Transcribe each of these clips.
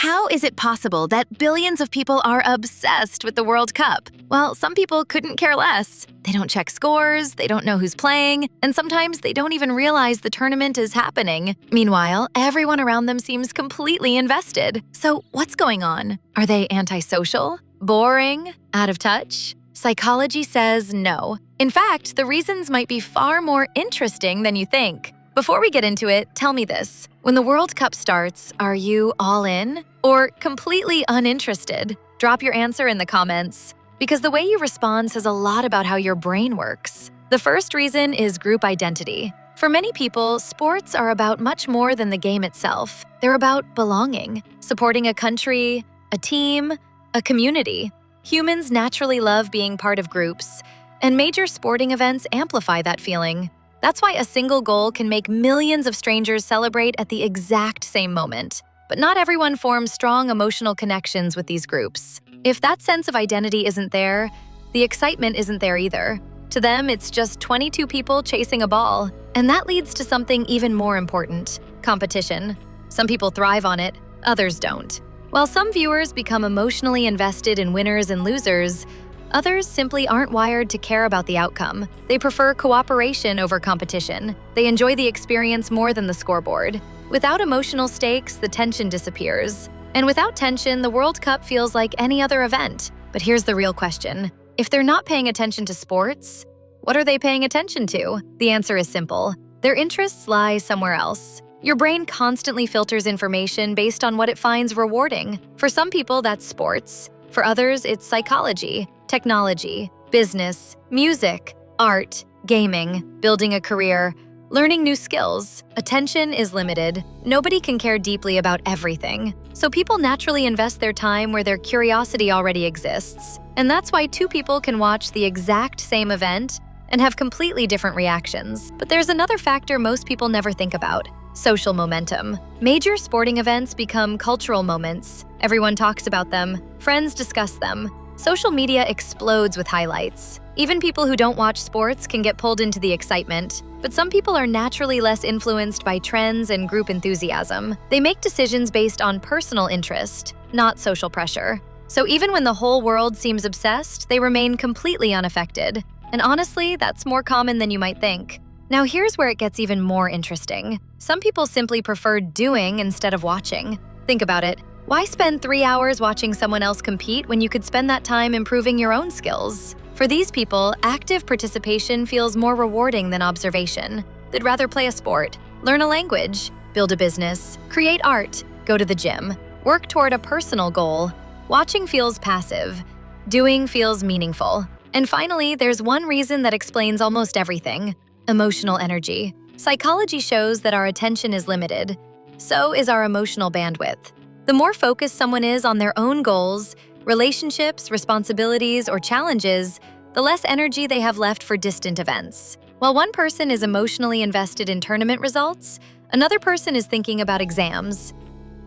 How is it possible that billions of people are obsessed with the World Cup? Well, some people couldn't care less. They don't check scores, they don't know who's playing, and sometimes they don't even realize the tournament is happening. Meanwhile, everyone around them seems completely invested. So what's going on? Are they antisocial? Boring? Out of touch? Psychology says no. In fact, the reasons might be far more interesting than you think. Before we get into it, tell me this. When the World Cup starts, are you all in or completely uninterested? Drop your answer in the comments, because the way you respond says a lot about how your brain works. The first reason is group identity. For many people, sports are about much more than the game itself. They're about belonging, supporting a country, a team, a community. Humans naturally love being part of groups, and major sporting events amplify that feeling. That's why a single goal can make millions of strangers celebrate at the exact same moment. But not everyone forms strong emotional connections with these groups. If that sense of identity isn't there, the excitement isn't there either. To them, it's just 22 people chasing a ball. And that leads to something even more important: competition. Some people thrive on it, others don't. While some viewers become emotionally invested in winners and losers, others simply aren't wired to care about the outcome. They prefer cooperation over competition. They enjoy the experience more than the scoreboard. Without emotional stakes, the tension disappears. And without tension, the World Cup feels like any other event. But here's the real question. If they're not paying attention to sports, what are they paying attention to? The answer is simple. Their interests lie somewhere else. Your brain constantly filters information based on what it finds rewarding. For some people, that's sports. For others, it's psychology, technology, business, music, art, gaming, building a career, learning new skills. Attention is limited. Nobody can care deeply about everything. So people naturally invest their time where their curiosity already exists. And that's why two people can watch the exact same event and have completely different reactions. But there's another factor most people never think about: social momentum. Major sporting events become cultural moments. Everyone talks about them. Friends discuss them. Social media explodes with highlights. Even people who don't watch sports can get pulled into the excitement. But some people are naturally less influenced by trends and group enthusiasm. They make decisions based on personal interest, not social pressure. So even when the whole world seems obsessed, they remain completely unaffected. And honestly, that's more common than you might think. Now here's where it gets even more interesting. Some people simply prefer doing instead of watching. Think about it. Why spend 3 hours watching someone else compete when you could spend that time improving your own skills? For these people, active participation feels more rewarding than observation. They'd rather play a sport, learn a language, build a business, create art, go to the gym, work toward a personal goal. Watching feels passive. Doing feels meaningful. And finally, there's one reason that explains almost everything: emotional energy. Psychology shows that our attention is limited. So is our emotional bandwidth. The more focused someone is on their own goals, relationships, responsibilities, or challenges, the less energy they have left for distant events. While one person is emotionally invested in tournament results, another person is thinking about exams,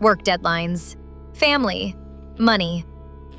work deadlines, family, money,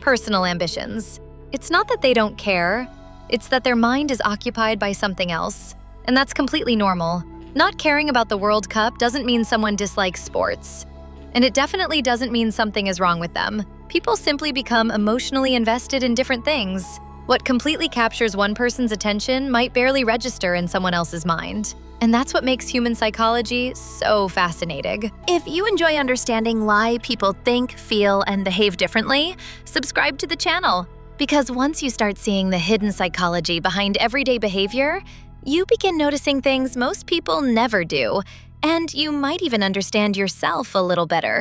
personal ambitions. It's not that they don't care, it's that their mind is occupied by something else. And that's completely normal. Not caring about the World Cup doesn't mean someone dislikes sports. And it definitely doesn't mean something is wrong with them. People simply become emotionally invested in different things. What completely captures one person's attention might barely register in someone else's mind. And that's what makes human psychology so fascinating. If you enjoy understanding why people think, feel, and behave differently, subscribe to the channel. Because once you start seeing the hidden psychology behind everyday behavior, you begin noticing things most people never do, and you might even understand yourself a little better.